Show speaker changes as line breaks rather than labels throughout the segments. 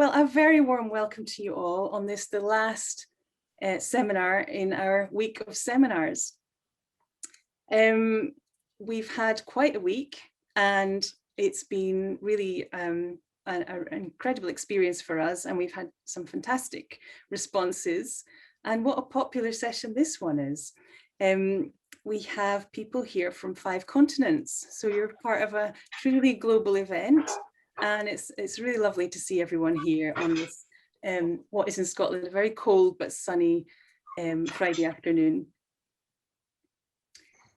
Well, a very warm welcome to you all on this, the last seminar in our week of seminars. We've had quite a week and it's been really an incredible experience for us, and we've had some fantastic responses. And what a popular session this one is. We have people here from 5 continents, so you're part of a truly global event. And it's really lovely to see everyone here on this, what is in Scotland, a very cold but sunny Friday afternoon.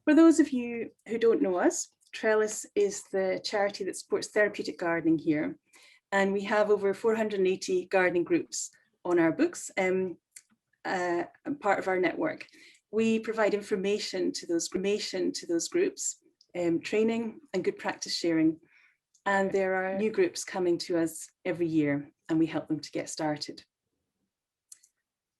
For those of you who don't know us, Trellis is the charity that supports therapeutic gardening here. And we have over 480 gardening groups on our books, part of our network. We provide information to those groups, training and good practice sharing. And there are new groups coming to us every year, and we help them to get started.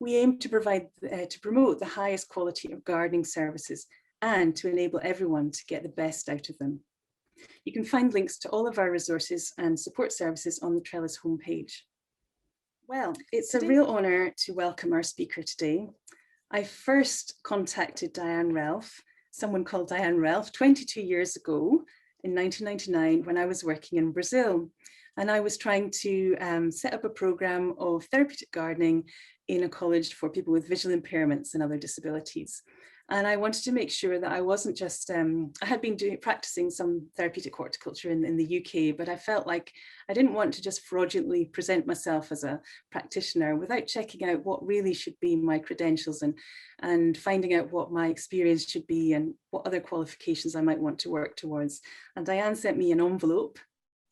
We aim to promote the highest quality of gardening services and to enable everyone to get the best out of them. You can find links to all of our resources and support services on the Trellis homepage. Well, it's a real honour to welcome our speaker today. I first contacted Diane Relf, someone called Diane Relf, 22 years ago, in 1999, when I was working in Brazil. And I was trying to set up a program of therapeutic gardening in a college for people with visual impairments and other disabilities. And I wanted to make sure that I wasn't just, I had been practicing some therapeutic horticulture in the UK, but I felt like I didn't want to just fraudulently present myself as a practitioner without checking out what really should be my credentials and finding out what my experience should be and what other qualifications I might want to work towards. And Diane sent me an envelope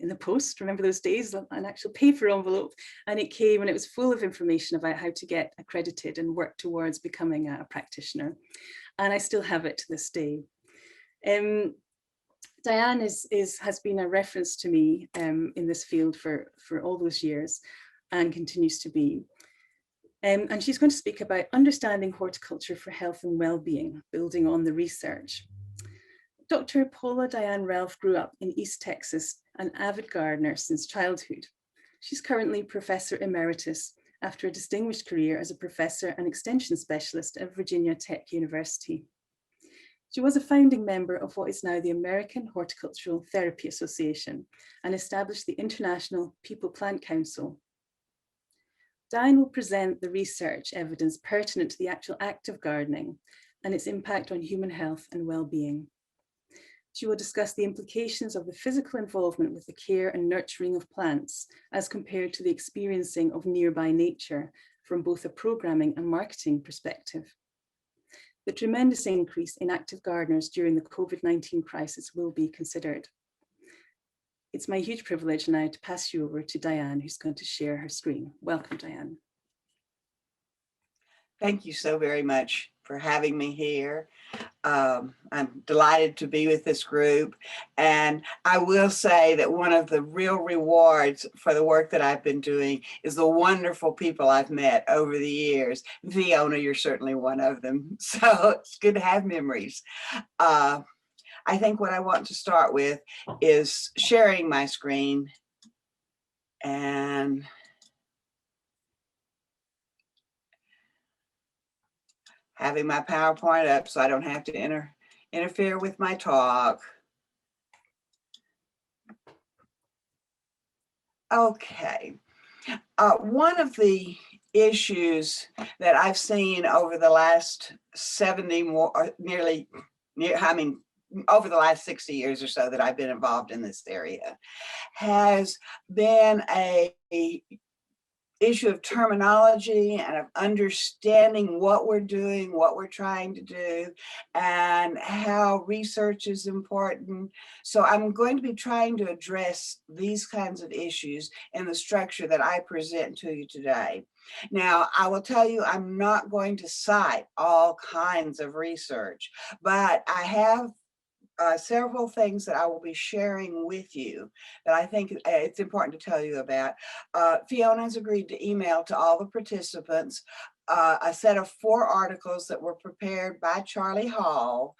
in the post, remember those days, an actual paper envelope, and it came and it was full of information about how to get accredited and work towards becoming a practitioner. And I still have it to this day. Diane has been a reference to me in this field for all those years and continues to be. And she's going to speak about understanding horticulture for health and well-being, building on the research. Dr. Paula Diane Relf grew up in East Texas, an avid gardener since childhood. She's currently Professor Emeritus after a distinguished career as a professor and extension specialist at Virginia Tech University. She was a founding member of what is now the American Horticultural Therapy Association and established the International People-Plant Council. Diane will present the research evidence pertinent to the actual act of gardening and its impact on human health and well-being. She will discuss the implications of the physical involvement with the care and nurturing of plants as compared to the experiencing of nearby nature from both a programming and marketing perspective. The tremendous increase in active gardeners during the COVID-19 crisis will be considered. It's my huge privilege now to pass you over to Diane, who's going to share her screen. Welcome, Diane.
Thank you so very much for having me here. I'm delighted to be with this group. And I will say that one of the real rewards for the work that I've been doing is the wonderful people I've met over the years. Fiona, you're certainly one of them. So it's good to have memories. I think what I want to start with is sharing my screen and having my PowerPoint up so I don't have to interfere with my talk. Okay. One of the issues that I've seen over the last over the last 60 years or so that I've been involved in this area has been a issue of terminology and of understanding what we're doing, what we're trying to do, and how research is important. So I'm going to be trying to address these kinds of issues in the structure that I present to you today. Now, I will tell you, I'm not going to cite all kinds of research, but I have several things that I will be sharing with you that I think it's important to tell you about. Fiona has agreed to email to all the participants a set of 4 articles that were prepared by Charlie Hall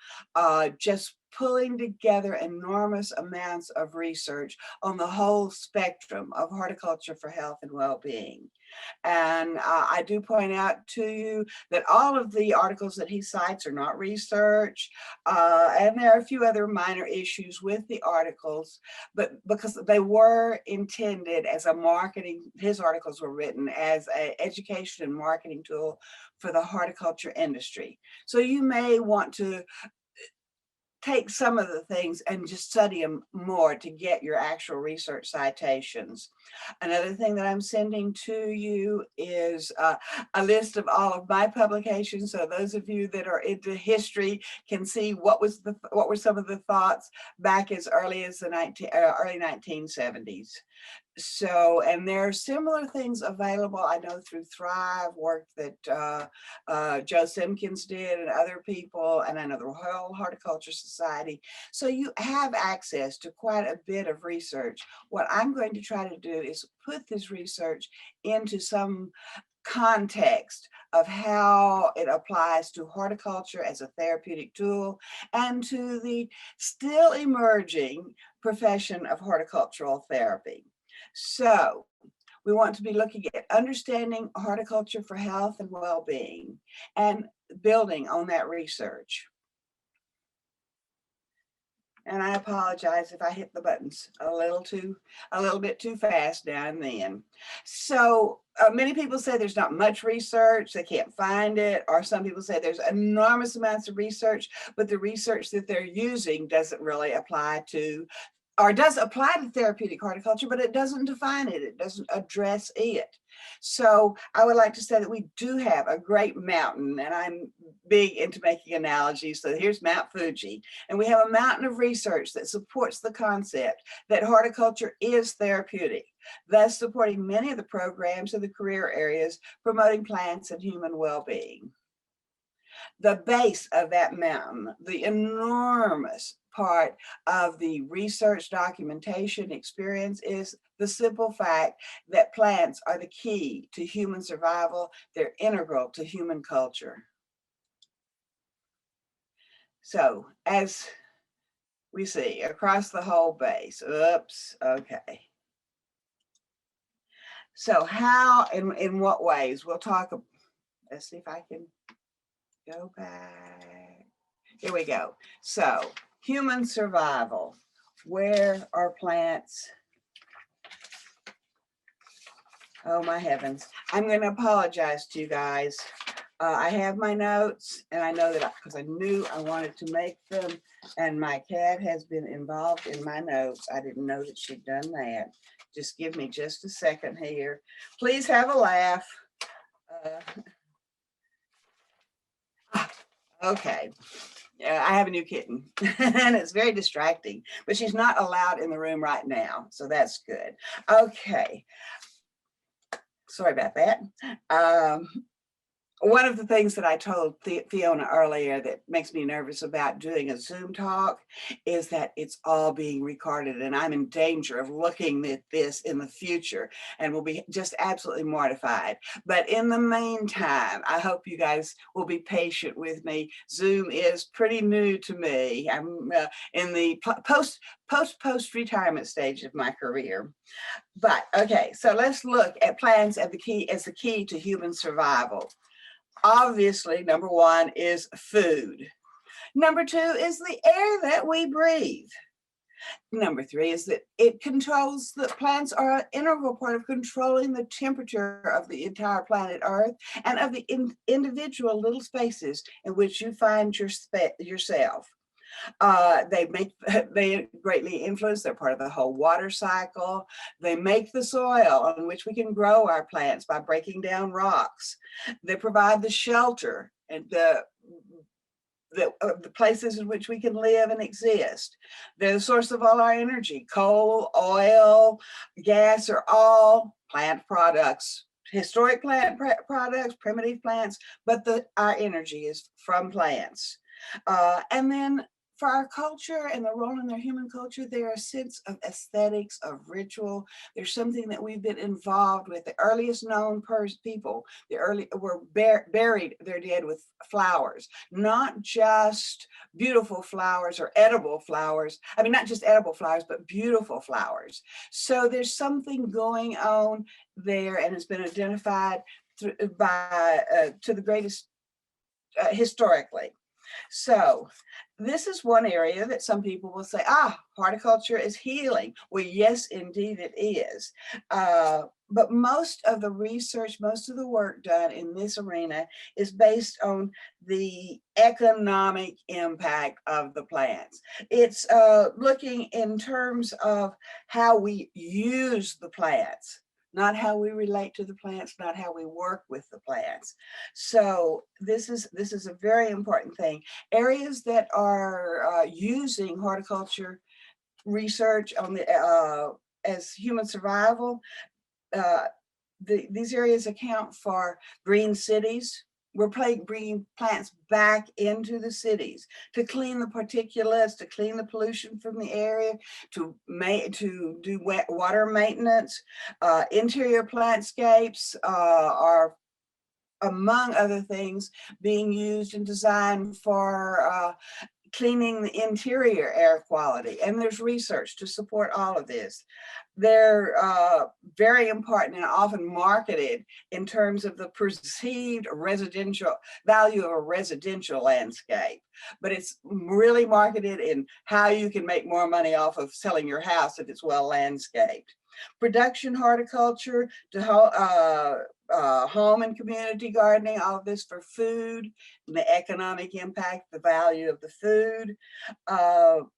just pulling together enormous amounts of research on the whole spectrum of horticulture for health and well-being. And I do point out to you that all of the articles that he cites are not research. And there are a few other minor issues with the articles, but because they were intended as a marketing, his articles were written as an education and marketing tool for the horticulture industry. So you may want to take some of the things and just study them more to get your actual research citations. Another thing that I'm sending to you is a list of all of my publications. So those of you that are into history can see what were some of the thoughts back as early as the early 1970s. So, and there are similar things available, I know, through Thrive, work that Joe Simpkins did and other people, and I know the Royal Horticulture Society. So you have access to quite a bit of research. What I'm going to try to do is put this research into some context of how it applies to horticulture as a therapeutic tool and to the still emerging profession of horticultural therapy. So we want to be looking at understanding horticulture for health and well-being and building on that research. And I apologize if I hit the buttons a little bit too fast now and then. So many people say there's not much research, they can't find it, or some people say there's enormous amounts of research, but the research that they're using doesn't really apply to, or does apply to therapeutic horticulture, but it doesn't define it. It doesn't address it. So I would like to say that we do have a great mountain, and I'm big into making analogies. So here's Mount Fuji, and we have a mountain of research that supports the concept that horticulture is therapeutic, thus supporting many of the programs in the career areas promoting plants and human well-being. The base of that mountain, the enormous part of the research documentation experience, is the simple fact that plants are the key to human survival. They're integral to human culture. So as we see across the whole base, oops, okay. So how, in what ways? We'll talk, let's see if I can go back. Here we go. So human survival. Where are plants? Oh my heavens. I'm going to apologize to you guys. I have my notes, and I know that because I knew I wanted to make them, and my cat has been involved in my notes. I didn't know that she'd done that. Just give me just a second here. Please have a laugh. Okay. I have a new kitten and it's very distracting, but she's not allowed in the room right now. So that's good. Okay. Sorry about that. One of the things that I told Fiona earlier that makes me nervous about doing a Zoom talk is that it's all being recorded, and I'm in danger of looking at this in the future and will be just absolutely mortified. But in the meantime, I hope you guys will be patient with me. Zoom is pretty new to me. I'm in the post-retirement stage of my career. But okay, so let's look at plants as the key to human survival. Obviously, number one is food. Number two is the air that we breathe. Number three is that it controls, the plants are an integral part of controlling the temperature of the entire planet Earth and of the individual little spaces in which you find yourself. They greatly influence, they're part of the whole water cycle. They make the soil on which we can grow our plants by breaking down rocks. They provide the shelter and the places in which we can live and exist. They're the source of all our energy. Coal, oil, gas are all plant products. Historic plant products, primitive plants, but our energy is from plants. And then for our culture and the role in their human culture, there's a sense of aesthetics, of ritual. There's something that we've been involved with. The earliest known people, were buried their dead with flowers, not just beautiful flowers or edible flowers. I mean, not just edible flowers, but beautiful flowers. So there's something going on there, and it's been identified to the greatest historically. So this is one area that some people will say, horticulture is healing. Well, yes, indeed it is. But most of the research, most of the work done in this arena is based on the economic impact of the plants. It's looking in terms of how we use the plants, not how we relate to the plants, not how we work with the plants. So this is a very important thing. Areas that are using horticulture research on the as human survival, these areas account for green cities. We're bringing plants back into the cities to clean the particulates, to clean the pollution from the area, to do water maintenance. Interior plantscapes are, among other things, being used and designed for cleaning the interior air quality. And there's research to support all of this. They're very important and often marketed in terms of the perceived residential value of a residential landscape. But it's really marketed in how you can make more money off of selling your house if it's well landscaped. Production horticulture to home and community gardening, all of this for food, the economic impact, the value of the food,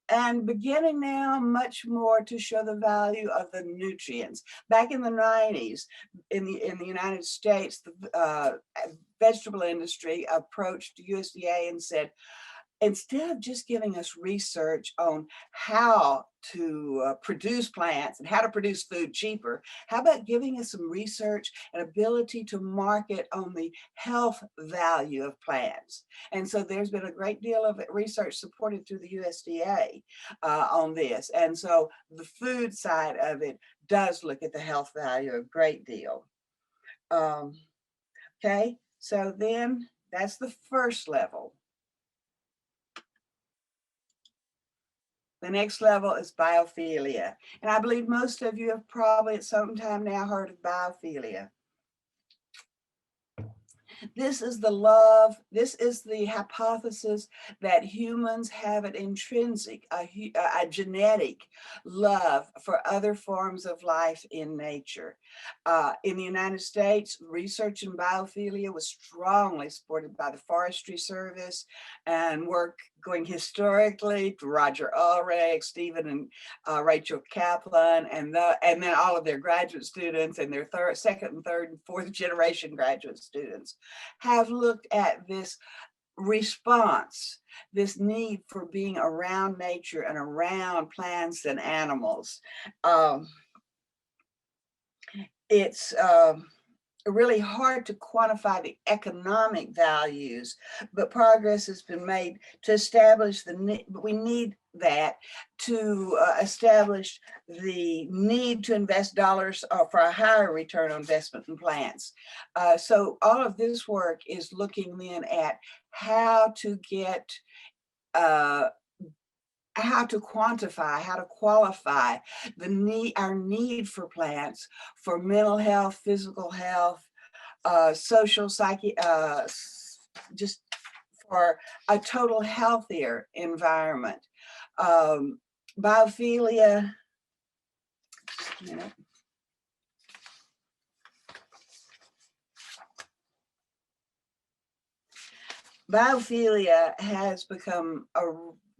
and beginning now much more to show the value of the nutrients. Back in the 90s, in the United States, the vegetable industry approached USDA and said, instead of just giving us research on how to produce plants and how to produce food cheaper, how about giving us some research and ability to market on the health value of plants? And so there's been a great deal of research supported through the USDA on this. And so the food side of it does look at the health value a great deal. Okay, so then that's the first level. The next level is biophilia. And I believe most of you have probably at some time now heard of biophilia. This is the hypothesis that humans have an intrinsic, a genetic love for other forms of life in nature. In the United States, research in biophilia was strongly supported by the Forestry Service, and work going historically to Roger Ulrich, Stephen and Rachel Kaplan, and then all of their graduate students and their second and third and fourth generation graduate students have looked at this response, this need for being around nature and around plants and animals. It's really hard to quantify the economic values, but progress has been made to establish but we need that to establish the need to invest dollars for a higher return on investment in plants. So all of this work is looking then at how to get how to quantify, how to qualify our need for plants for mental health, physical health, social psyche, just for a total healthier environment. Biophilia, just a minute. Biophilia has become a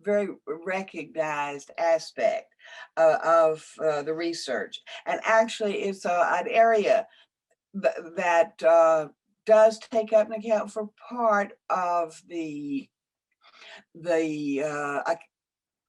very recognized aspect of the research. And actually it's an area that does take up and account for part of the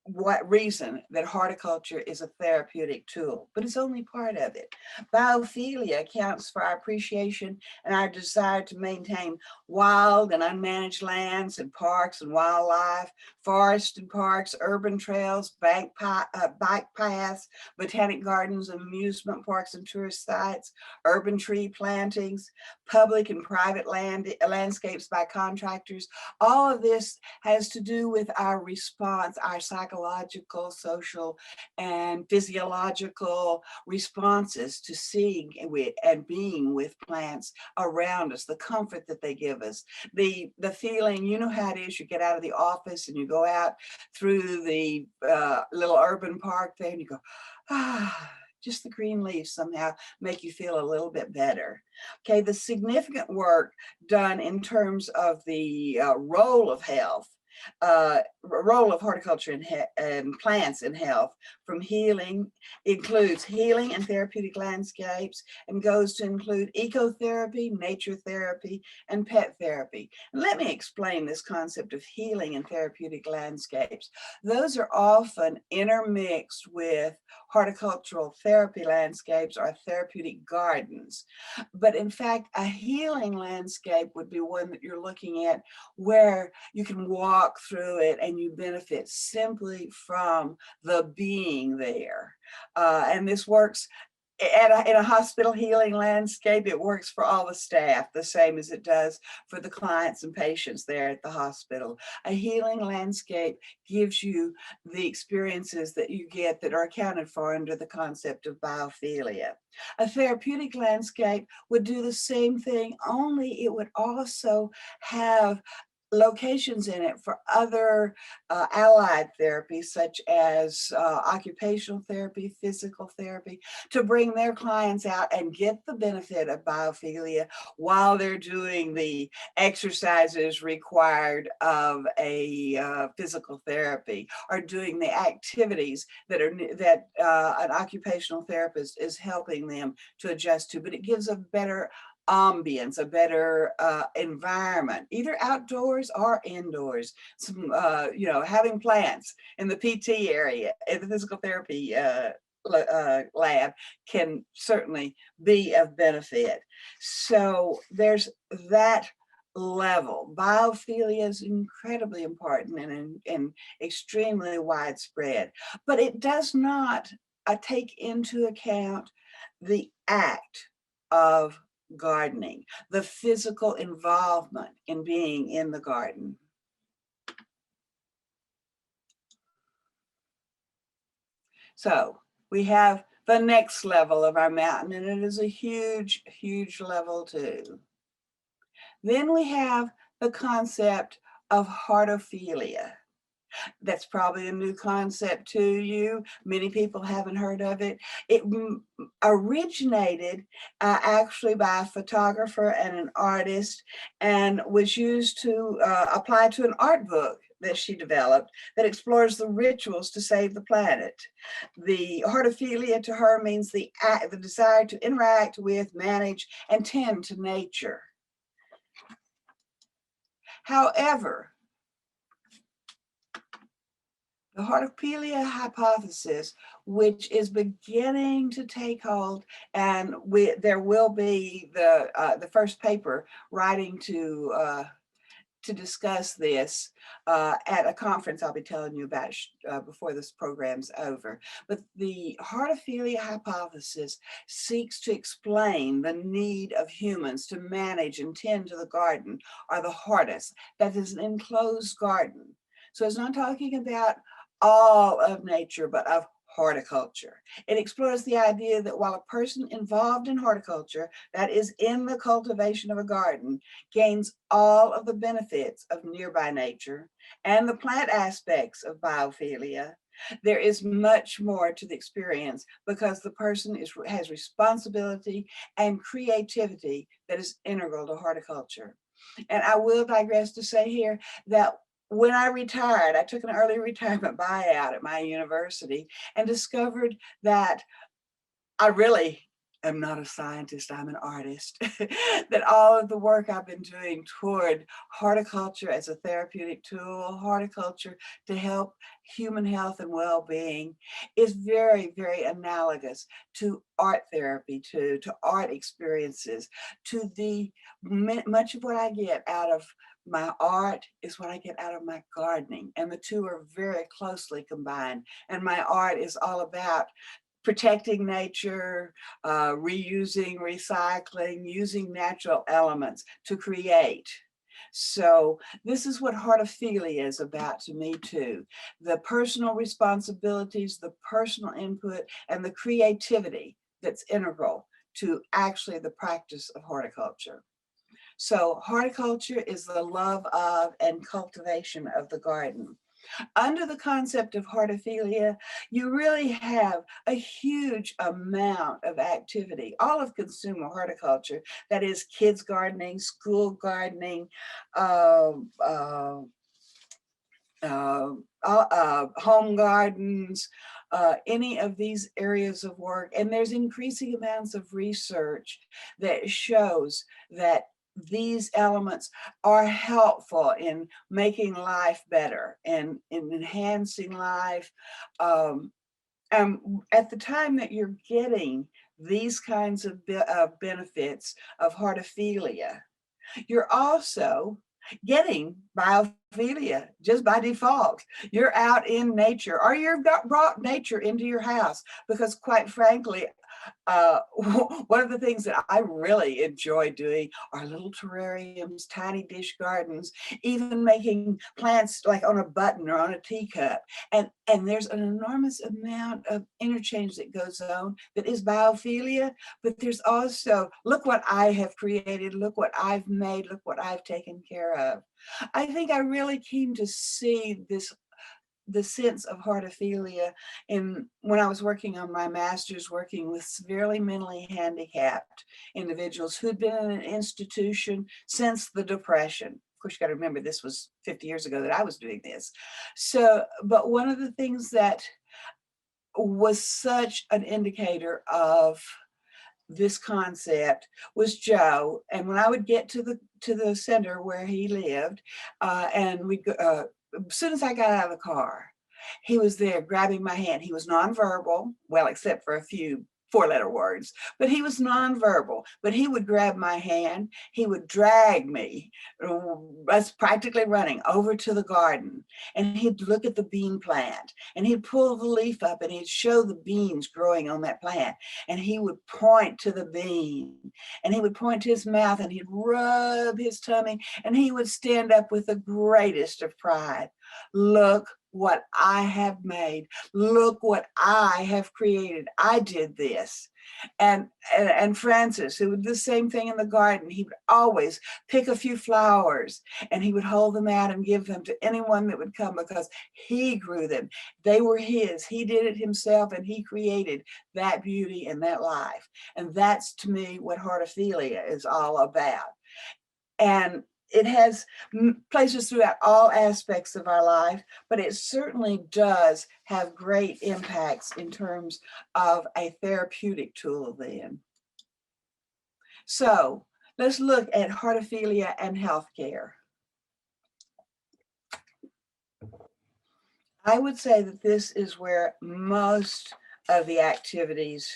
what reason that horticulture is a therapeutic tool, but it's only part of it. Biophilia accounts for our appreciation and our desire to maintain wild and unmanaged lands and parks and wildlife, forests and parks, urban trails, bike paths, botanic gardens and amusement parks and tourist sites, urban tree plantings, public and private landscapes by contractors. All of this has to do with our response, our psychological, social, and physiological responses to seeing with and being with plants around us, the comfort that they give us, the feeling, you know how it is, you get out of the office and you go out through the little urban park there and you go, ah, just the green leaves somehow make you feel a little bit better. Okay, the significant work done in terms of the role of health, role of horticulture and plants in health, from healing, includes healing and therapeutic landscapes, and goes to include ecotherapy, nature therapy, and pet therapy. And let me explain this concept of healing and therapeutic landscapes. Those are often intermixed with horticultural therapy landscapes or therapeutic gardens. But in fact, a healing landscape would be one that you're looking at where you can walk through it and you benefit simply from the being there. And this works in a hospital healing landscape. It works for all the staff the same as it does for the clients and patients there at the hospital. A healing landscape gives you the experiences that you get that are accounted for under the concept of biophilia. A therapeutic landscape would do the same thing, only it would also have locations in it for other allied therapies, such as occupational therapy, physical therapy, to bring their clients out and get the benefit of biophilia while they're doing the exercises required of a physical therapy, or doing the activities that an occupational therapist is helping them to adjust to. But it gives a better ambience, a better environment, either outdoors or indoors. Some, having plants in the PT area, in the physical therapy lab, can certainly be of benefit. So there's that level. Biophilia is incredibly important and extremely widespread, but it does not take into account the act of gardening, the physical involvement in being in the garden. So we have the next level of our mountain, and it is a huge, huge level too. Then we have the concept of hortophilia. That's probably a new concept to you. Many people haven't heard of it. It originated actually by a photographer and an artist, and was used to apply to an art book that she developed that explores the rituals to save the planet. The hortophilia to her means the desire to interact with, manage, and tend to nature. However, the Hortophilia hypothesis, which is beginning to take hold, and there will be the first paper writing to discuss this at a conference I'll be telling you about before this program's over. But the Hortophilia hypothesis seeks to explain the need of humans to manage and tend to the garden, or the hortus, that is an enclosed garden. So it's not talking about all of nature, but of horticulture. It explores the idea that while a person involved in horticulture, that is in the cultivation of a garden, gains all of the benefits of nearby nature and the plant aspects of biophilia, there is much more to the experience, because the person has responsibility and creativity that is integral to horticulture. And I will digress to say here that when I retired, I took an early retirement buyout at my university and discovered that I really am not a scientist, I'm an artist, that all of the work I've been doing toward horticulture as a therapeutic tool, horticulture to help human health and well-being is very, very analogous to art therapy, to art experiences, to the much of what I get out of my art is what I get out of my gardening, and the two are very closely combined. And my art is all about protecting nature, reusing, recycling, using natural elements to create. So this is what Hortophilia is about to me too. The personal responsibilities, the personal input, and the creativity that's integral to actually the practice of horticulture. So horticulture is the love of and cultivation of the garden. Under the concept of Hortophilia, you really have a huge amount of activity, all of consumer horticulture, that is kids gardening, school gardening, home gardens, any of these areas of work. And there's increasing amounts of research that shows that these elements are helpful in making life better and in enhancing life. At the time that you're getting these kinds of benefits of Hortophilia, you're also getting biophilia just by default. You're out in nature, or you've brought nature into your house, because quite frankly, one of the things that I really enjoy doing are little terrariums, tiny dish gardens, even making plants like on a button or on a teacup. And there's an enormous amount of interchange that goes on that is biophilia, but there's also, look what I have created, look what I've made, look what I've taken care of. I think I really came to see the sense of Hortophilia when I was working on my master's, working with severely mentally handicapped individuals who'd been in an institution since the Depression. Of course, you got to remember, this was 50 years ago that I was doing this. So, but one of the things that was such an indicator of this concept was Joe. And when I would get to the center where he lived, and we'd go, as soon as I got out of the car, he was there grabbing my hand. He was nonverbal, well, except for a few four-letter words, but he was nonverbal. But he would grab my hand, he would drag me, us practically running, over to the garden, and he'd look at the bean plant, and he'd pull the leaf up, and he'd show the beans growing on that plant, and he would point to the bean, and he would point to his mouth, and he'd rub his tummy, and he would stand up with the greatest of pride. Look what I have made. Look what I have created. I did this. And Francis, who would do the same thing in the garden, he would always pick a few flowers and he would hold them out and give them to anyone that would come, because he grew them. They were his. He did it himself, and he created that beauty and that life. And that's, to me, what Hortophilia is all about. And it has places throughout all aspects of our life, but it certainly does have great impacts in terms of a therapeutic tool then. So let's look at Hortophilia and healthcare. I would say that this is where most of the activities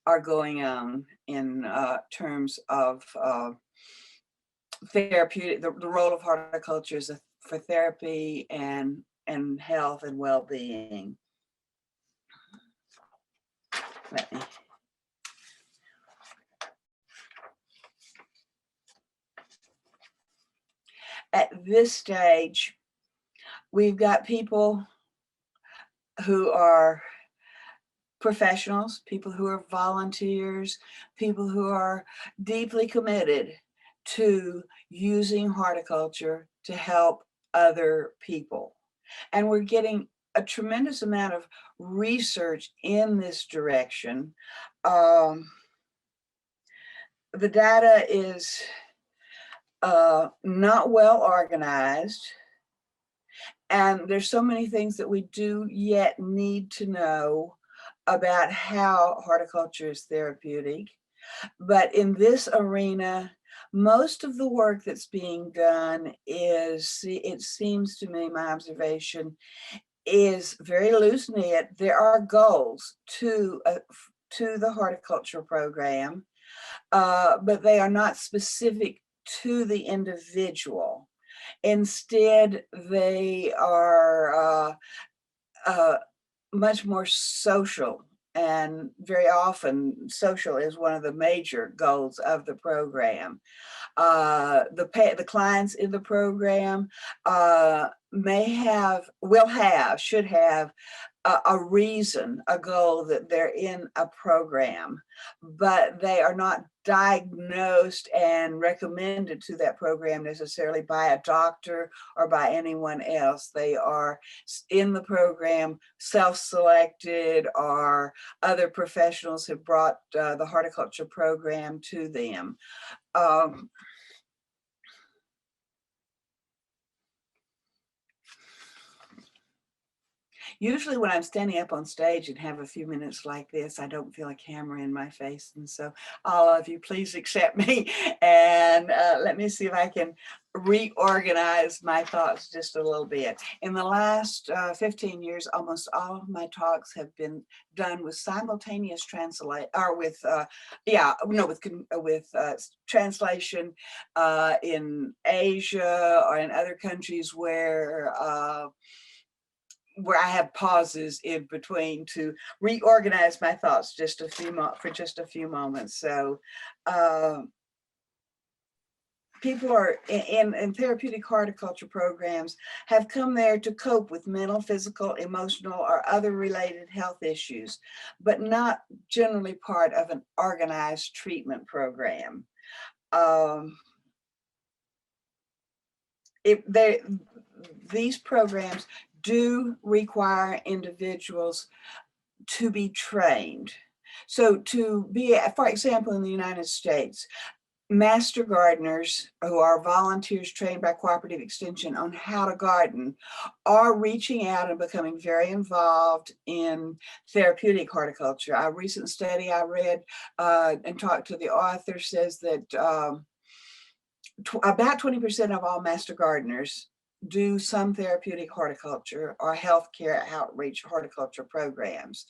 are going on in terms of therapeutic, the role of horticulture is for therapy and health and well-being. Let me. At this stage, we've got people who are professionals, people who are volunteers, people who are deeply committed to using horticulture to help other people. And we're getting a tremendous amount of research in this direction. The data is not well organized, and there's so many things that we do yet need to know about how horticulture is therapeutic. But in this arena, most of the work that's being done is, it seems to me, my observation, is very loose knit. There are goals to the horticulture program, but they are not specific to the individual. Instead, they are much more social, and very often social is one of the major goals of the program. The clients in the program should have a reason, a goal that they're in a program, but they are not diagnosed and recommended to that program necessarily by a doctor or by anyone else. They are in the program, self-selected, or other professionals have brought the horticulture program to them. Usually when I'm standing up on stage and have a few minutes like this, I don't feel a camera in my face. And so all of you, please accept me and let me see if I can reorganize my thoughts just a little bit. In the last 15 years, almost all of my talks have been done with simultaneous translation, or with translation in Asia or in other countries where I have pauses in between to reorganize my thoughts for just a few moments. So people are in therapeutic horticulture programs have come there to cope with mental, physical, emotional, or other related health issues, but not generally part of an organized treatment program. These programs do require individuals to be trained. So to be, for example, in the United States, master gardeners who are volunteers trained by Cooperative Extension on how to garden are reaching out and becoming very involved in therapeutic horticulture. A recent study I read and talked to the author says that about 20% of all master gardeners do some therapeutic horticulture or healthcare outreach horticulture programs.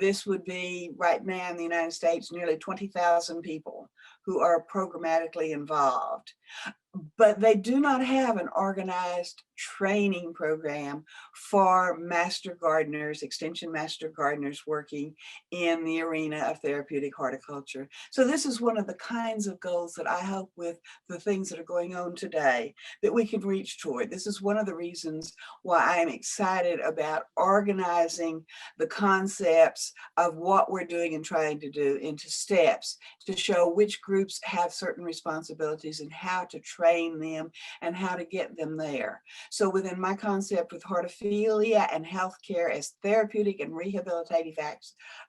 This would be right now in the United States, nearly 20,000 people who are programmatically involved. But they do not have an organized training program for master gardeners, extension master gardeners working in the arena of therapeutic horticulture. So this is one of the kinds of goals that I hope with the things that are going on today that we can reach toward. This is one of the reasons why I'm excited about organizing the concepts of what we're doing and trying to do into steps to show which groups have certain responsibilities and how to train them and how to get them there. So within my concept with Hortophilia and Healthcare as therapeutic and rehabilitative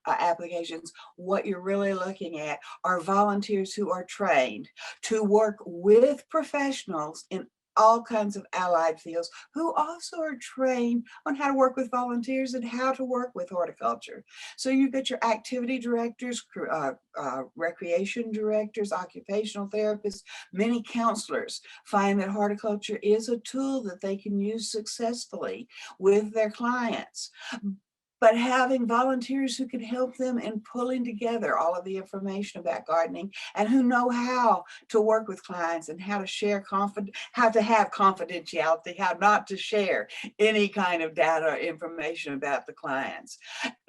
applications, what you're really looking at are volunteers who are trained to work with professionals in all kinds of allied fields who also are trained on how to work with volunteers and how to work with horticulture. So you've got your activity directors, recreation directors, occupational therapists, many counselors find that horticulture is a tool that they can use successfully with their clients. But having volunteers who can help them in pulling together all of the information about gardening and who know how to work with clients and how to share how to have confidentiality, how not to share any kind of data or information about the clients.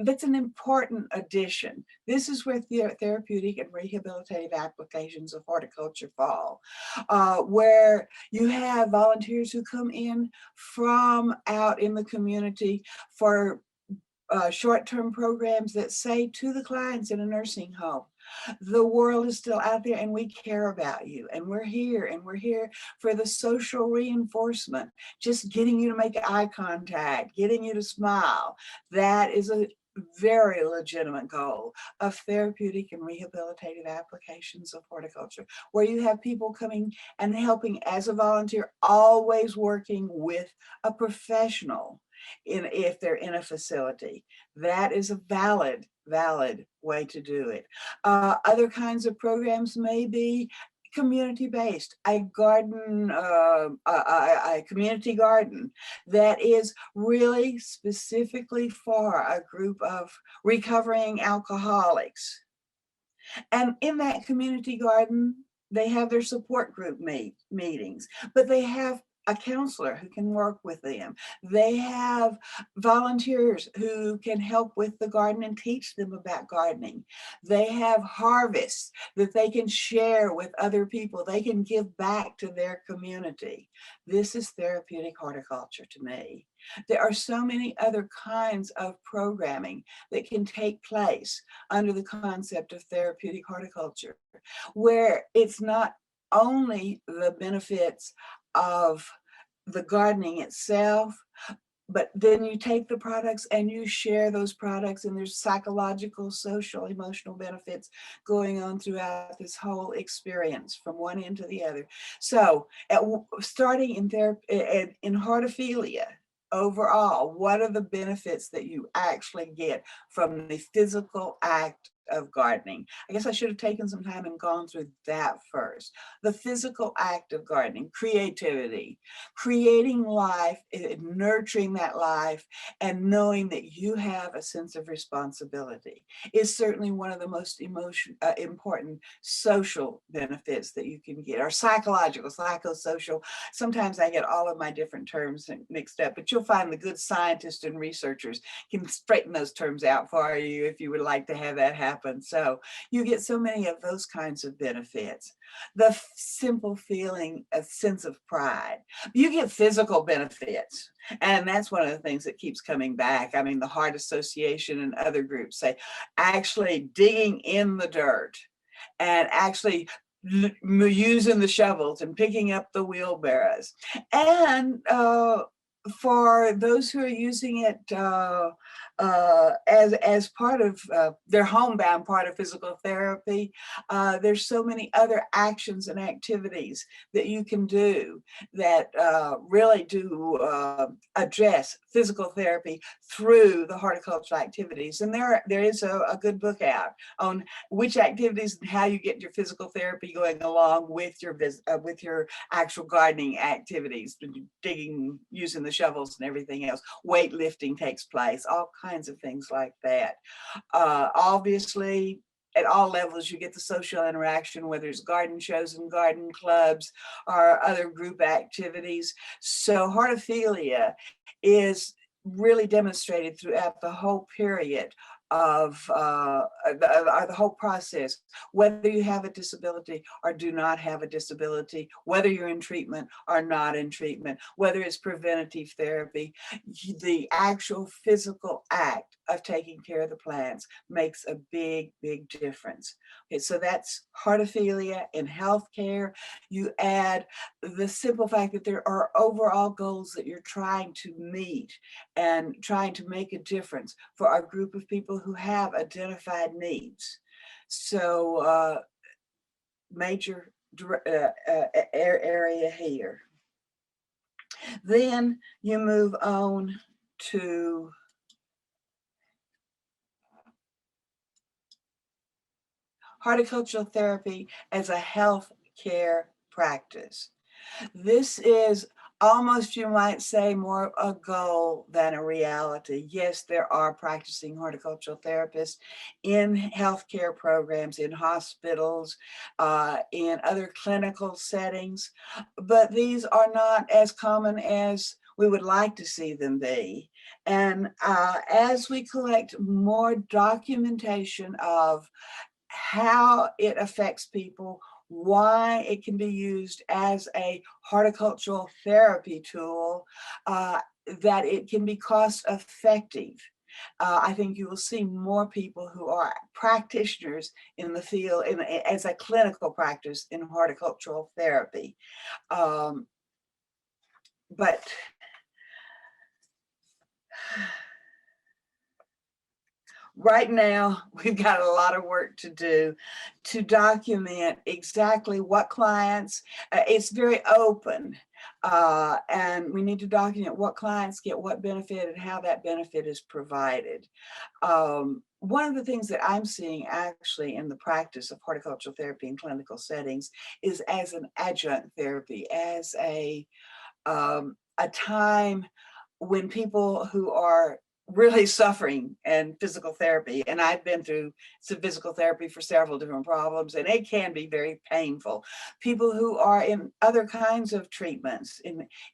That's an important addition. This is where therapeutic and rehabilitative applications of horticulture fall, where you have volunteers who come in from out in the community for short-term programs that say to the clients in a nursing home, the world is still out there and we care about you and we're here for the social reinforcement, just getting you to make eye contact, getting you to smile. That is a very legitimate goal of therapeutic and rehabilitative applications of horticulture, where you have people coming and helping as a volunteer, always working with a professional. if they're in a facility. That is a valid way to do it. Other kinds of programs may be community-based, a garden, a community garden that is really specifically for a group of recovering alcoholics. And in that community garden, they have their support group meetings, but they have a counselor who can work with them. They have volunteers who can help with the garden and teach them about gardening. They have harvests that they can share with other people. They can give back to their community. This is therapeutic horticulture to me. There are so many other kinds of programming that can take place under the concept of therapeutic horticulture, where it's not only the benefits of the gardening itself, but then you take the products and you share those products, and there's psychological, social, emotional benefits going on throughout this whole experience from one end to the other. So starting in Hortophilia, overall, what are the benefits that you actually get from the physical act of gardening? I guess I should have taken some time and gone through that first. The physical act of gardening, creativity, creating life, nurturing that life, and knowing that you have a sense of responsibility is certainly one of the most important social benefits that you can get, or psychological, psychosocial. Sometimes I get all of my different terms mixed up, but you'll find the good scientists and researchers can straighten those terms out for you if you would like to have that happen. So you get so many of those kinds of benefits. The simple feeling, a sense of pride. You get physical benefits. And that's one of the things that keeps coming back. I mean, the Heart Association and other groups say actually digging in the dirt and actually using the shovels and picking up the wheelbarrows. And for those who are using it as part of their homebound part of physical therapy, there's so many other actions and activities that you can do that really do address physical therapy through the horticultural activities. And there is a good book out on which activities and how you get your physical therapy going along with your actual gardening activities, digging, using the shovels and everything else. Weightlifting takes place, all kinds of things like that. Obviously, at all levels, you get the social interaction, whether it's garden shows and garden clubs or other group activities. So Hortophilia is really demonstrated throughout the whole period of the whole process, whether you have a disability or do not have a disability, whether you're in treatment or not in treatment, whether it's preventative therapy, the actual physical act of taking care of the plants makes a big difference. Okay, so that's Hortophilia in healthcare. You add the simple fact that there are overall goals that you're trying to meet and trying to make a difference for a group of people who have identified needs. So major area here. Then you move on to horticultural therapy as a health care practice. This is almost, you might say, more a goal than a reality. Yes, there are practicing horticultural therapists in healthcare programs, in hospitals, in other clinical settings, but these are not as common as we would like to see them be. And as we collect more documentation of how it affects people, why it can be used as a horticultural therapy tool, that it can be cost effective. I think you will see more people who are practitioners in the field as a clinical practice in horticultural therapy. But right now, we've got a lot of work to do to document exactly what clients, it's very open. And we need to document what clients get what benefit and how that benefit is provided. One of the things that I'm seeing actually in the practice of horticultural therapy in clinical settings is as an adjunct therapy, as a time when people who are really suffering and physical therapy, and I've been through some physical therapy for several different problems, and it can be very painful. People who are in other kinds of treatments,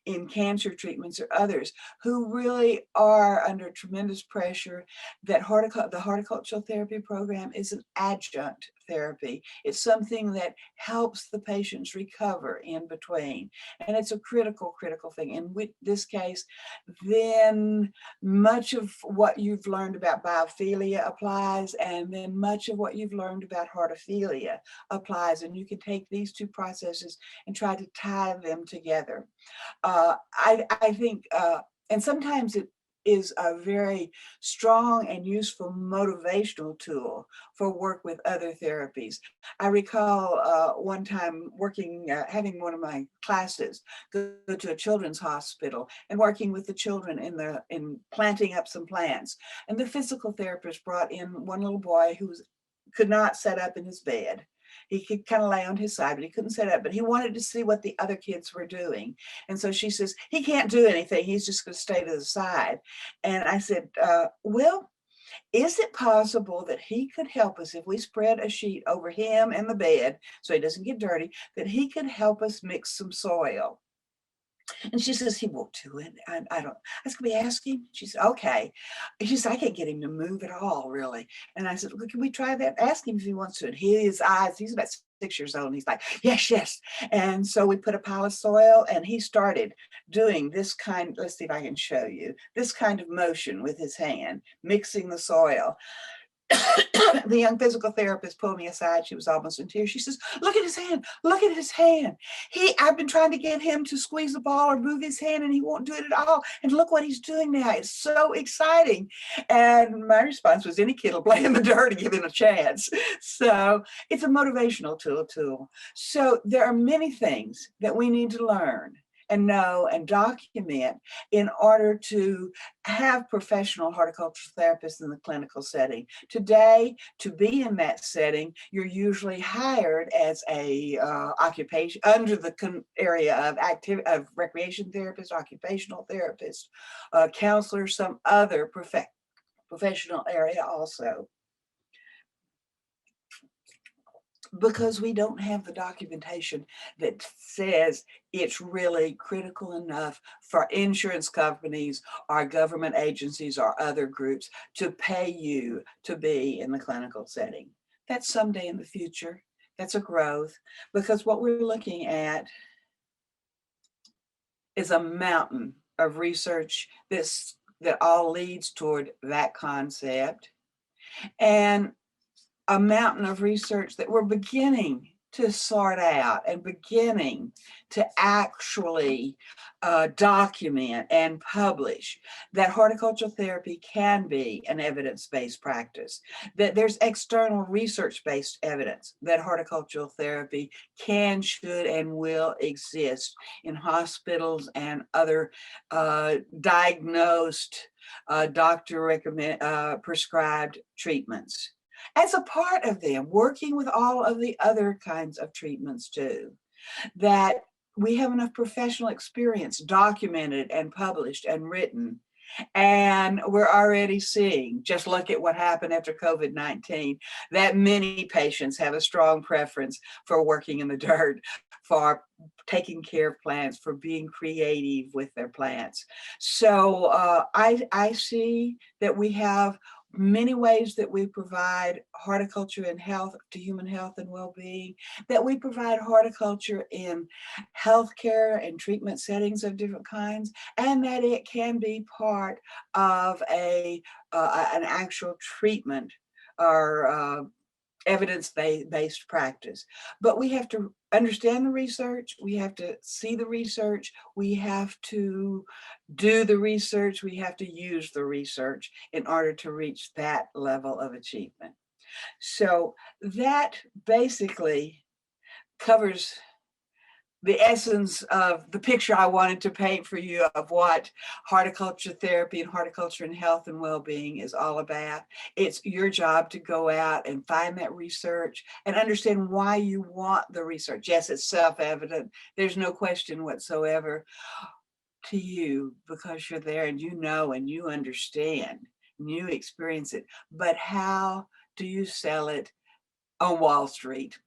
in cancer treatments or others, who really are under tremendous pressure, that the horticultural therapy program is an adjunct therapy. It's something that helps the patients recover in between. And it's a critical thing. In this case, then much of what you've learned about biophilia applies, and then much of what you've learned about hortophilia applies. And you can take these two processes and try to tie them together. I think, and sometimes it is a very strong and useful motivational tool for work with other therapies. I recall one time working, having one of my classes go to a children's hospital and working with the children in planting up some plants. And the physical therapist brought in one little boy who could not sit up in his bed. He could kind of lay on his side, but he couldn't sit up, but he wanted to see what the other kids were doing. And so she says, he can't do anything. He's just going to stay to the side. And I said, well, is it possible that he could help us if we spread a sheet over him and the bed so he doesn't get dirty, that he could help us mix some soil? And she says, he won't do it. I don't, I was going to ask him. She said, okay. She said, I can't get him to move at all, really. And I said, well, can we try that? Ask him if he wants to. And his eyes, he's about 6 years old, and he's like, yes. And so we put a pile of soil, and he started doing this kind, let's see if I can show you, this kind of motion with his hand, mixing the soil. The young physical therapist pulled me aside. She was almost in tears. She says, look at his hand. Look at his hand. I've been trying to get him to squeeze the ball or move his hand, and he won't do it at all. And look what he's doing now. It's so exciting. And my response was, any kid will play in the dirt and give him a chance. So it's a motivational tool. So there are many things that we need to learn and know and document in order to have professional horticultural therapists in the clinical setting. Today, to be in that setting, you're usually hired as a occupation under the area of recreation therapist, occupational therapist, counselor, some other professional area also. Because we don't have the documentation that says it's really critical enough for insurance companies or government agencies or other groups to pay you to be in the clinical setting. That's someday in the future. That's a growth, because what we're looking at is a mountain of research that all leads toward that concept. And a mountain of research that we're beginning to sort out and beginning to actually document and publish, that horticultural therapy can be an evidence-based practice, that there's external research-based evidence that horticultural therapy can, should, and will exist in hospitals and other diagnosed, doctor prescribed treatments. As a part of them, working with all of the other kinds of treatments too, that we have enough professional experience documented and published and written. And we're already seeing, just look at what happened after COVID-19, that many patients have a strong preference for working in the dirt, for taking care of plants, for being creative with their plants. So I see that we have many ways that we provide horticulture and health to human health and well-being, that we provide horticulture in healthcare and treatment settings of different kinds, and that it can be part of an actual treatment or evidence-based practice. But we have to understand the research, we have to see the research, we have to do the research, we have to use the research in order to reach that level of achievement. So that basically covers the essence of the picture I wanted to paint for you of what horticulture therapy and horticulture and health and well-being is all about. It's your job to go out and find that research and understand why you want the research. Yes, it's self-evident. There's no question whatsoever to you because you're there and you know and you understand and you experience it. But how do you sell it on Wall Street?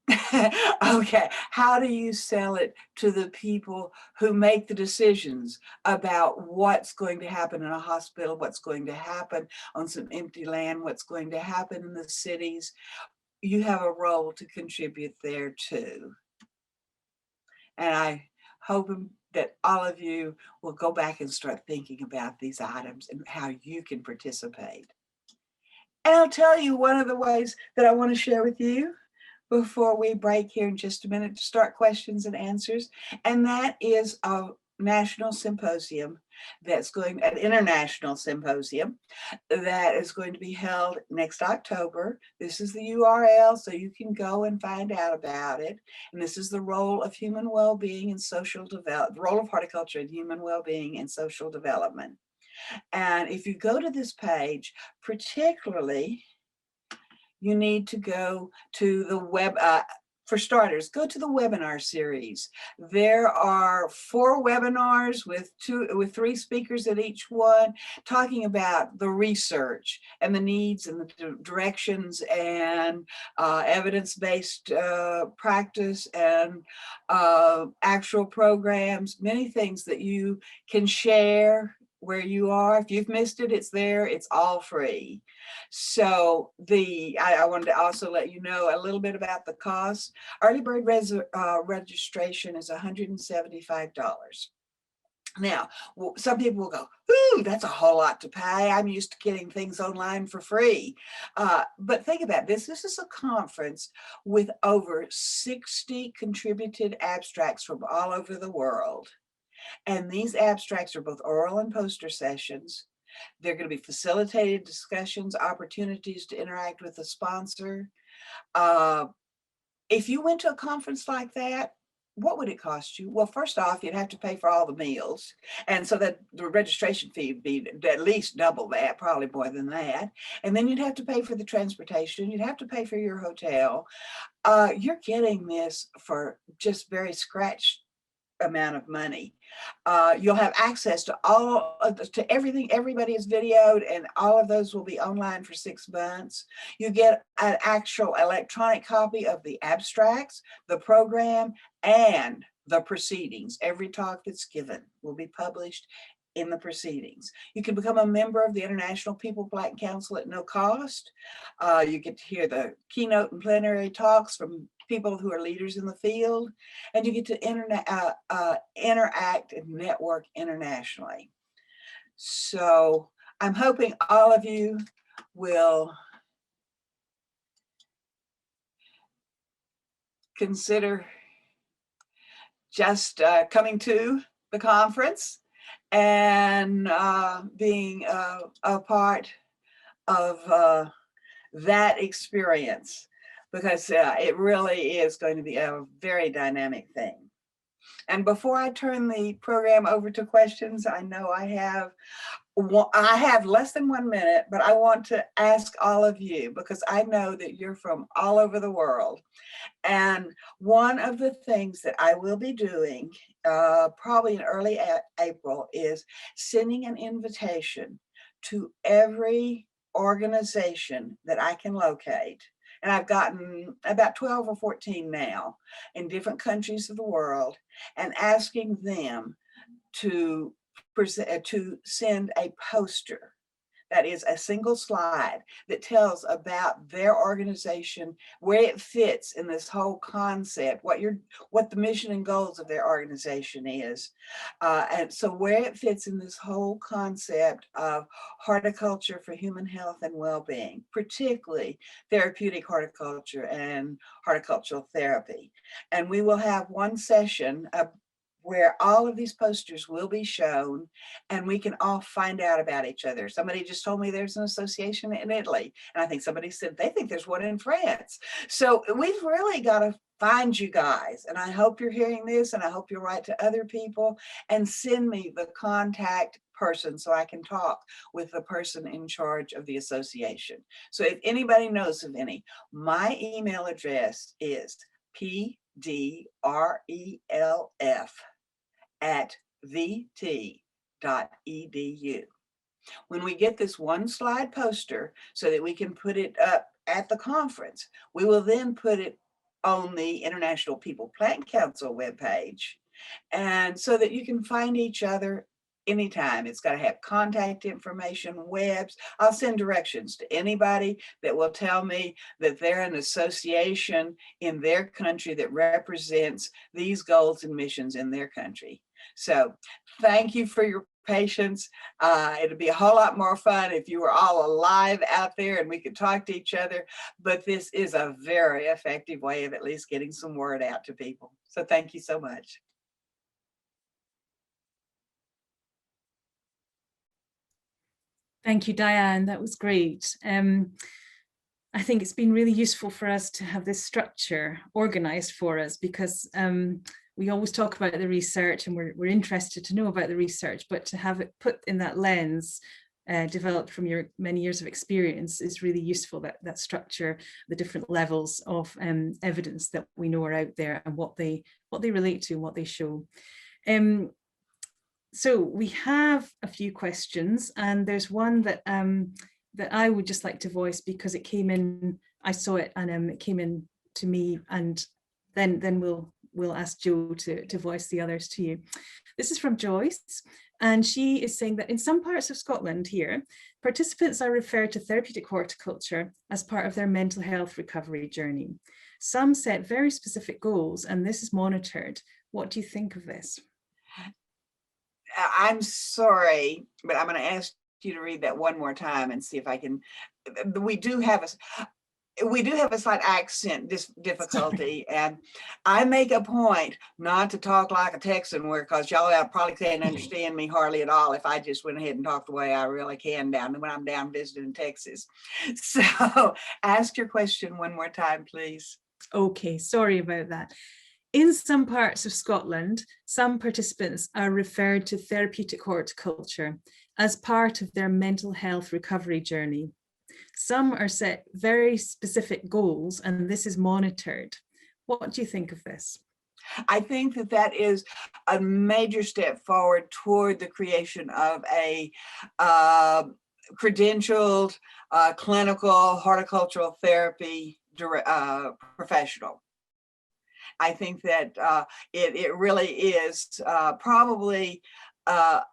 Okay, how do you sell it to the people who make the decisions about what's going to happen in a hospital, what's going to happen on some empty land, what's going to happen in the cities? You have a role to contribute there too. And I hope that all of you will go back and start thinking about these items and how you can participate. And I'll tell you one of the ways that I want to share with you before we break here in just a minute to start questions and answers. And that is a national symposium an international symposium that is going to be held next October. This is the URL, so you can go and find out about it. And this is the role of human well-being and social development, the role of horticulture in human well-being and social development. And if you go to this page, particularly, you need to go to the web, for starters, go to the webinar series. There are 4 webinars with 3 speakers at each one, talking about the research and the needs and the directions and evidence-based practice and actual programs, many things that you can share where you are. If you've missed it, it's there. It's all free. So I wanted to also let you know a little bit about the cost. Early bird registration is $175. Now, some people will go, ooh, that's a whole lot to pay. I'm used to getting things online for free. But think about this. This is a conference with over 60 contributed abstracts from all over the world. And these abstracts are both oral and poster sessions. They're going to be facilitated discussions, opportunities to interact with the sponsor. If you went to a conference like that, what would it cost you? Well, first off, you'd have to pay for all the meals. And so that the registration fee would be at least double that, probably more than that. And then you'd have to pay for the transportation. You'd have to pay for your hotel. You're getting this for just very scratched amount of money. You'll have access to to everything. Everybody is videoed, and all of those will be online for 6 months. You get an actual electronic copy of the abstracts, the program, and the proceedings. Every talk that's given will be published in the proceedings. You can become a member of the International People Black Council at no cost. You get to hear the keynote and plenary talks from people who are leaders in the field, and you get to interact and network internationally. So I'm hoping all of you will consider just coming to the conference and being a part of that experience, because it really is going to be a very dynamic thing. And before I turn the program over to questions, I know I have less than 1 minute, but I want to ask all of you, because I know that you're from all over the world. And one of the things that I will be doing probably in early April is sending an invitation to every organization that I can locate. And I've gotten about 12 or 14 now in different countries of the world, and asking them to send a poster that is a single slide that tells about their organization, where it fits in this whole concept, what the mission and goals of their organization is. And so where it fits in this whole concept of horticulture for human health and well-being, particularly therapeutic horticulture and horticultural therapy. And we will have one session where all of these posters will be shown and we can all find out about each other. Somebody just told me there's an association in Italy, and I think somebody said they think there's one in France. So we've really got to find you guys, and I hope you're hearing this, and I hope you'll write to other people and send me the contact person so I can talk with the person in charge of the association. So if anybody knows of any, my email address is pdrelf@vt.edu. When we get this one slide poster so that we can put it up at the conference, we will then put it on the International People Plant Council webpage, and so that you can find each other anytime. It's got to have contact information, webs. I'll send directions to anybody that will tell me that they're an association in their country that represents these goals and missions in their country. So thank you for your patience. It'd be a whole lot more fun if you were all alive out there and we could talk to each other, but this is a very effective way of at least getting some word out to people. So thank you so much.
Thank you, Diane. That was great. I think it's been really useful for us to have this structure organized for us, because we always talk about the research and we're interested to know about the research, but to have it put in that lens developed from your many years of experience is really useful, that structure, the different levels of evidence that we know are out there and what they relate to and what they show. So we have a few questions, and there's one that that I would just like to voice because it came in, I saw it, and it came in to me, and then we'll ask Jo to voice the others to you. This is from Joyce, and she is saying that in some parts of Scotland here, participants are referred to therapeutic horticulture as part of their mental health recovery journey. Some set very specific goals, and this is monitored. What do you think of this?
I'm sorry, but I'm going to ask you to read that one more time and see if I can. We do have a slight accent difficulty, and I make a point not to talk like a Texan, because y'all probably can't understand me hardly at all if I just went ahead and talked the way I really can when I'm down visiting Texas. So ask your question one more time, please.
Okay, sorry about that. In some parts of Scotland, some participants are referred to therapeutic horticulture as part of their mental health recovery journey. Some are set very specific goals, and this is monitored. What do you think of this?
I think that is a major step forward toward the creation of a credentialed clinical horticultural therapy professional. I think that it really is probably a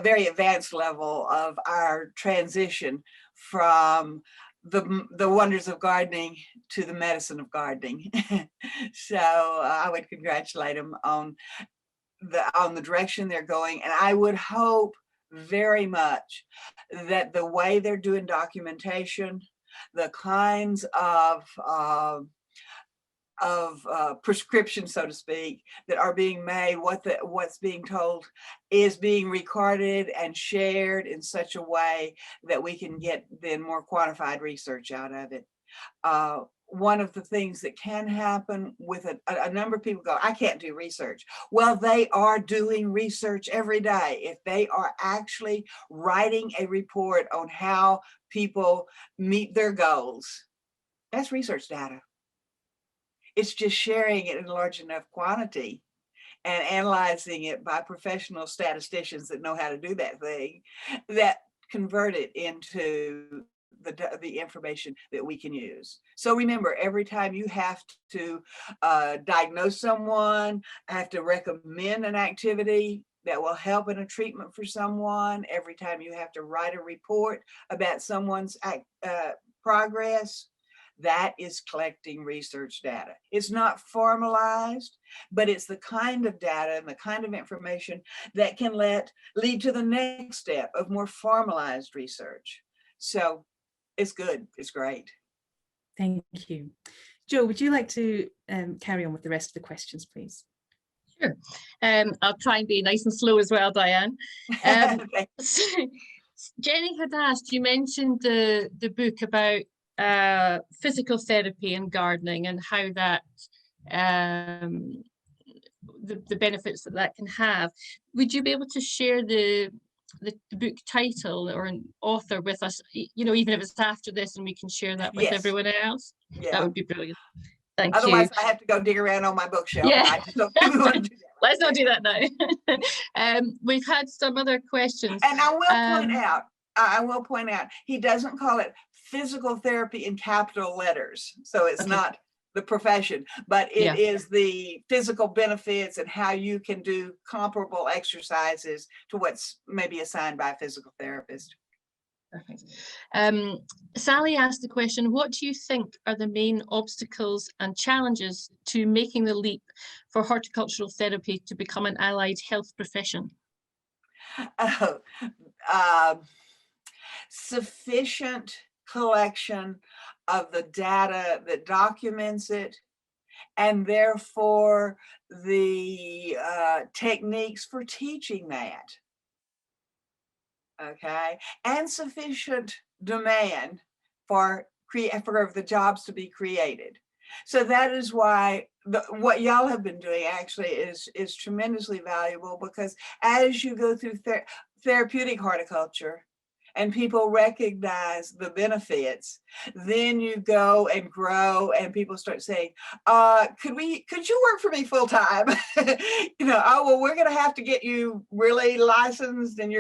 very advanced level of our transition from the wonders of gardening to the medicine of gardening. So I would congratulate them on the direction they're going, and I would hope very much that the way they're doing documentation, the kinds of prescriptions, so to speak, that are being made, what's being told is being recorded and shared in such a way that we can get then more quantified research out of it. One of the things that can happen with a number of people go, I can't do research. Well, they are doing research every day. If they are actually writing a report on how people meet their goals, that's research data. It's just sharing it in large enough quantity and analyzing it by professional statisticians that know how to do that thing, that convert it into the information that we can use. So remember, every time you have to diagnose someone, have to recommend an activity that will help in a treatment for someone, every time you have to write a report about someone's progress, that is collecting research data. It's not formalized, but it's the kind of data and the kind of information that can lead to the next step of more formalized research. So it's good, it's great.
Thank you. Jo, would you like to carry on with the rest of the questions, please?
Sure. I'll try and be nice and slow as well, Diane. So Jenny had asked, you mentioned the book about physical therapy and gardening and how that the benefits that can have. Would you be able to share the book title or an author with us, you know, even if it's after this, and we can share that with everyone else?
Yeah.
That would be brilliant. Thank you.
Otherwise, I have to go dig around on my bookshelf.
Yeah.
And I just don't really want to do that.
Let's not do that now. We've had some other questions.
And I will point out, he doesn't call it physical therapy in capital letters. So it's not the profession, but it is the physical benefits and how you can do comparable exercises to what's maybe assigned by a physical therapist.
Perfect. Sally asked the question, what do you think are the main obstacles and challenges to making the leap for horticultural therapy to become an allied health profession?
Sufficient collection of the data that documents it, and therefore the techniques for teaching that. Okay, and sufficient demand for the jobs to be created. So that is why what y'all have been doing actually is tremendously valuable, because as you go through therapeutic horticulture and people recognize the benefits, then you go and grow and people start saying, could you work for me full time? You know, oh, well, we're going to have to get you really licensed, and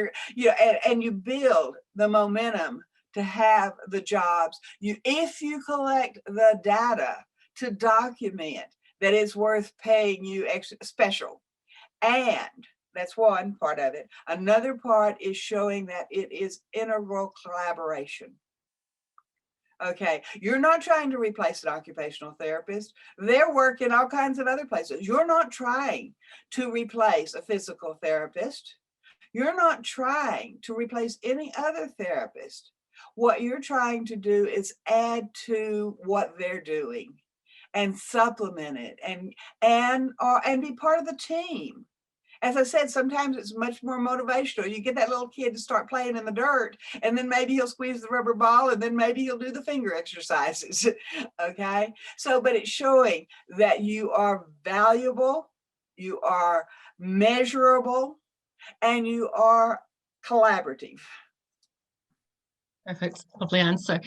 and you build the momentum to have the jobs. If you collect the data to document that it's worth paying you special. And that's one part of it. Another part is showing that it is integral collaboration. Okay, you're not trying to replace an occupational therapist. They're working all kinds of other places. You're not trying to replace a physical therapist. You're not trying to replace any other therapist. What you're trying to do is add to what they're doing and supplement it and be part of the team. As I said, sometimes it's much more motivational. You get that little kid to start playing in the dirt, and then maybe he'll squeeze the rubber ball, and then maybe he'll do the finger exercises. Okay, so but it's showing that you are valuable, you are measurable, and you are collaborative.
Perfect, lovely answer.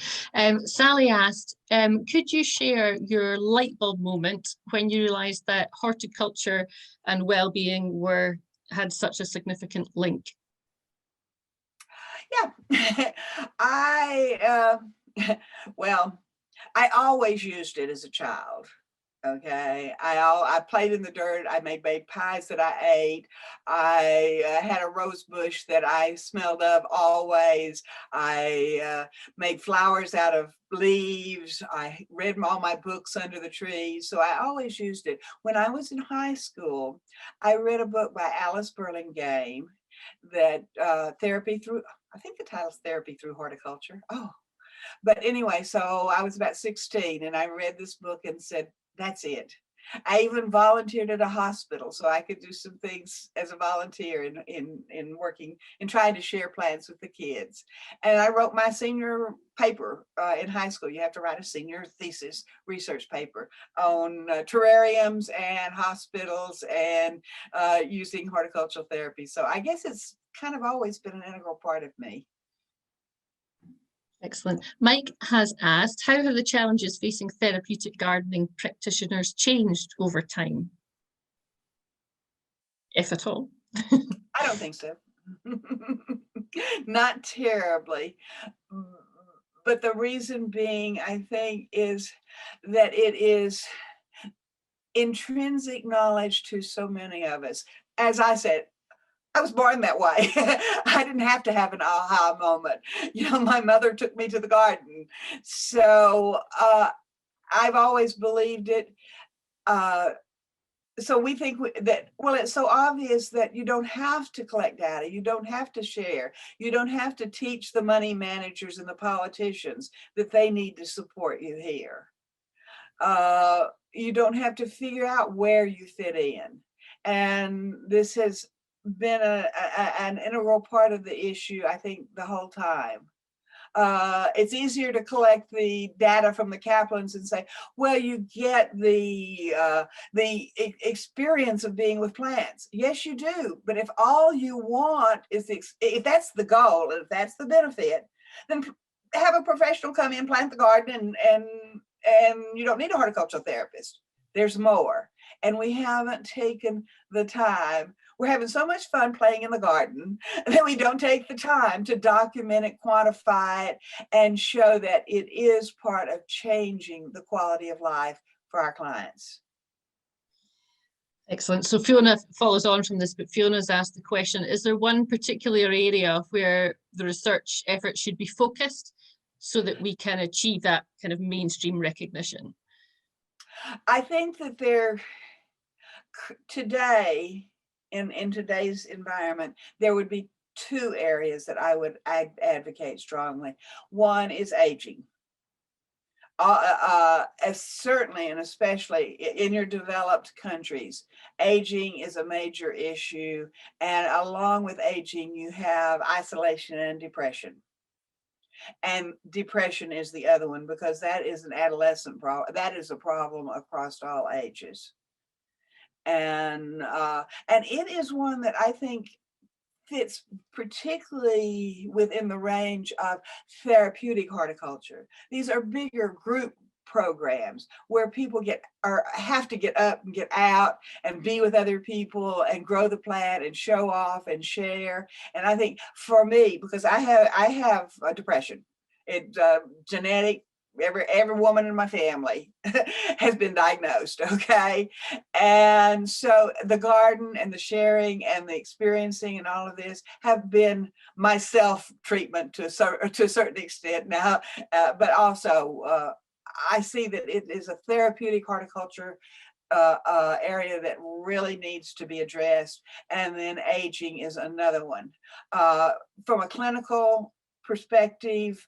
Sally asked, could you share your light bulb moment when you realized that horticulture and well-being had such a significant link?
Yeah, well, I always used it as a child. Okay, I played in the dirt. I made pies that I ate. I had a rose bush that I smelled of always. I made flowers out of leaves. I read all my books under the trees. So I always used it. When I was in high school, I read a book by Alice Burlingame that therapy through, I think the title's Therapy Through Horticulture. Oh, but anyway, so I was about 16 and I read this book and said, that's it. I even volunteered at a hospital so I could do some things as a volunteer in working and trying to share plants with the kids. And I wrote my senior paper in high school. You have to write a senior thesis research paper on terrariums and hospitals and using horticultural therapy. So I guess it's kind of always been an integral part of me.
Excellent. Mike has asked, how have the challenges facing therapeutic gardening practitioners changed over time, if at all?
I don't think so. Not terribly. But the reason being, I think, is that it is intrinsic knowledge to so many of us. As I said, I was born that way. I didn't have to have an aha moment. You know, my mother took me to the garden. So I've always believed it. So we think that, well, it's so obvious that you don't have to collect data. You don't have to share. You don't have to teach the money managers and the politicians that they need to support you here. You don't have to figure out where you fit in. And this has been an integral part of the issue, I think, the whole time. It's easier to collect the data from the Kaplans and say, well, you get the experience of being with plants. Yes, you do. But if all you want is, if that's the goal, if that's the benefit, then have a professional come in, plant the garden, and you don't need a horticultural therapist. There's more. And we haven't taken the time. We're having so much fun playing in the garden that we don't take the time to document it, quantify it, and show that it is part of changing the quality of life for our clients.
Excellent. So Fiona follows on from this, but Fiona's asked the question, is there one particular area where the research effort should be focused so that we can achieve that kind of mainstream recognition?
I think that today, in today's environment, there would be two areas that I would advocate strongly. One is aging. Certainly and especially in your developed countries, aging is a major issue. And along with aging, you have isolation and depression. And depression is the other one, because that is an adolescent problem. That is a problem across all ages. And it is one that I think fits particularly within the range of therapeutic horticulture. These are bigger group programs where people have to get up and get out and be with other people and grow the plant and show off and share. And I think for me, because I have a depression, it's genetic. Every woman in my family has been diagnosed, okay? And so the garden and the sharing and the experiencing and all of this have been my self-treatment to a certain extent now, but also I see that it is a therapeutic horticulture area that really needs to be addressed. And then aging is another one. From a clinical perspective,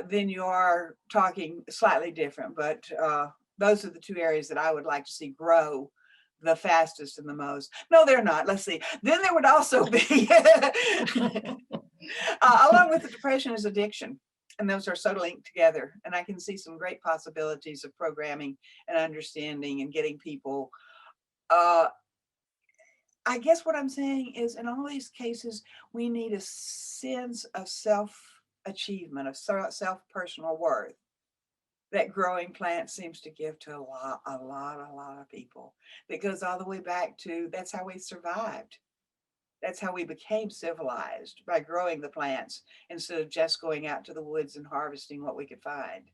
then you are talking slightly different, but those are the two areas that I would like to see grow the fastest and the most. No, they're not. Let's see. Then there would also be, along with the depression, is addiction. And those are so linked together. And I can see some great possibilities of programming and understanding and getting people. I guess what I'm saying is, in all these cases, we need a sense of self-achievement, of self-personal worth that growing plants seems to give to a lot of people. That goes all the way back to, that's how we survived. That's how we became civilized, by growing the plants instead of just going out to the woods and harvesting what we could find.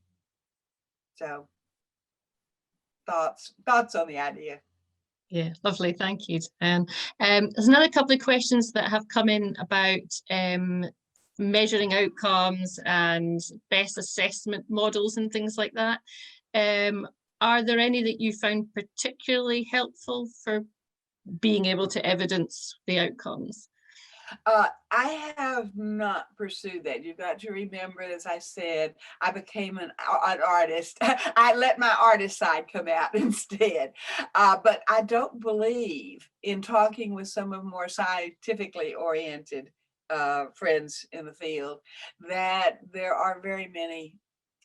So thoughts on the idea.
Yeah, lovely. Thank you. There's another couple of questions that have come in about measuring outcomes and best assessment models and things like that. Are there any that you found particularly helpful for being able to evidence the outcomes?
I have not pursued that. You've got to remember, as I said, I became an artist. I let my artist side come out instead. But I don't believe, in talking with some of more scientifically oriented friends in the field, that there are very many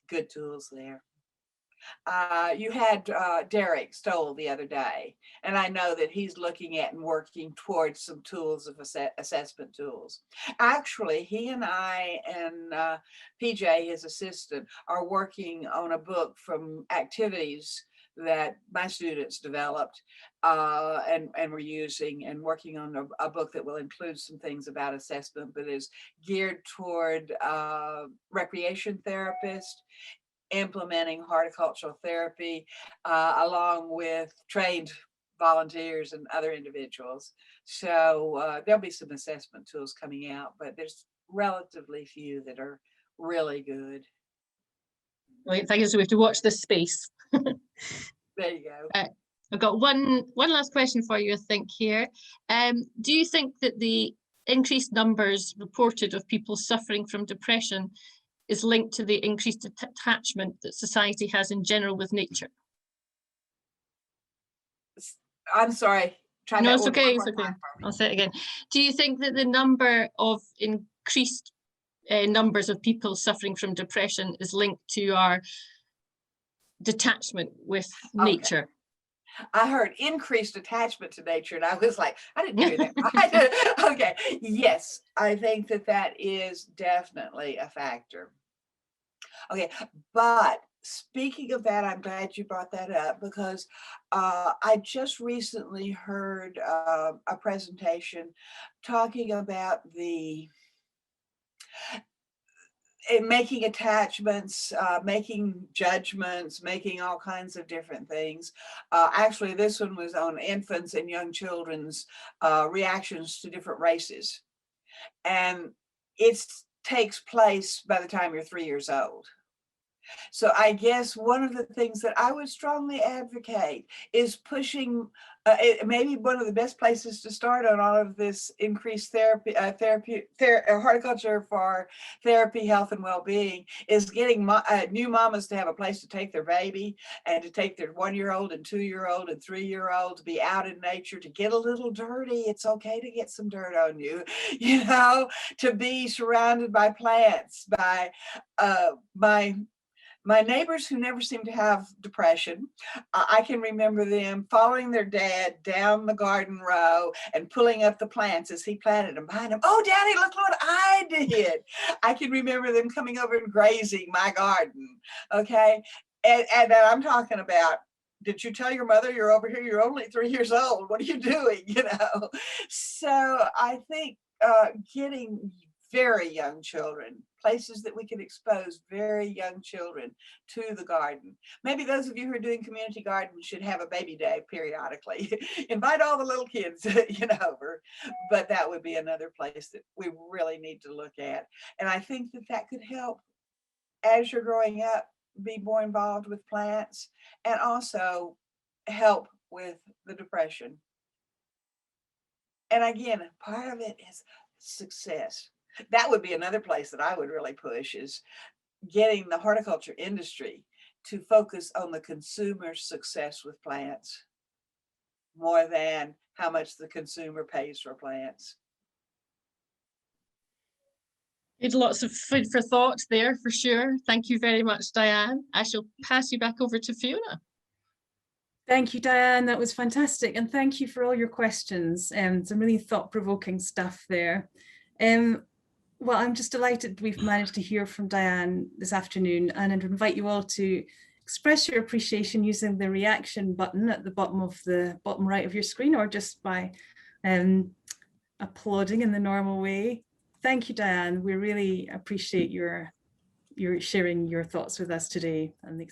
good tools there. You had Derek Stoll the other day, and I know that he's looking at and working towards some tools of assessment tools. Actually, he and I and PJ, his assistant, are working on a book from activities that my students developed and were using, and working on a book that will include some things about assessment, but is geared toward recreation therapists implementing horticultural therapy along with trained volunteers and other individuals. So there'll be some assessment tools coming out, but there's relatively few that are really good.
Right, thank you. So we have to watch this space.
There you go.
I've got one last question for you, I think, here. Do you think that the increased numbers reported of people suffering from depression is linked to the increased attachment that society has in general with nature?
I'm sorry, try
No,
that
it's
one
okay.
more
It's okay.
time for me.
I'll say it again. Do you think that the number of increased numbers of people suffering from depression is linked to our detachment with nature?
I heard increased attachment to nature, and I was like, I didn't hear that right. Okay, yes, I think that that is definitely a factor. Okay, but speaking of that, I'm glad you brought that up because I just recently heard a presentation talking about making attachments, making judgments, making all kinds of different things. Actually, this one was on infants and young children's reactions to different races. And it takes place by the time you're 3 years old. So I guess one of the things that I would strongly advocate is pushing, maybe one of the best places to start on all of this increased horticulture for therapy, health, and well-being is getting new mamas to have a place to take their baby and to take their 1-year-old and 2-year-old and 3-year-old to be out in nature, to get a little dirty. It's okay to get some dirt on you, you know, to be surrounded by plants, by my neighbors who never seem to have depression. I can remember them following their dad down the garden row and pulling up the plants as he planted them behind him. Oh, Daddy, look what I did. I can remember them coming over and grazing my garden, okay? And I'm talking about, did you tell your mother you're over here? You're only 3 years old. What are you doing, you know? So I think getting very young children, places that we can expose very young children to the garden. Maybe those of you who are doing community gardens should have a baby day periodically. Invite all the little kids, you know, over. But that would be another place that we really need to look at. And I think that that could help as you're growing up, be more involved with plants and also help with the depression. And again, part of it is success. That would be another place that I would really push, is getting the horticulture industry to focus on the consumer's success with plants more than how much the consumer pays for plants.
There's lots of food for thought there for sure. Thank you very much, Diane. I shall pass you back over to Fiona.
Thank you, Diane. That was fantastic. And thank you for all your questions. Some really thought-provoking stuff there. Well, I'm just delighted we've managed to hear from Diane this afternoon, and I'd invite you all to express your appreciation using the reaction button at the bottom right of your screen, or just by applauding in the normal way. Thank you, Diane. We really appreciate your sharing your thoughts with us today and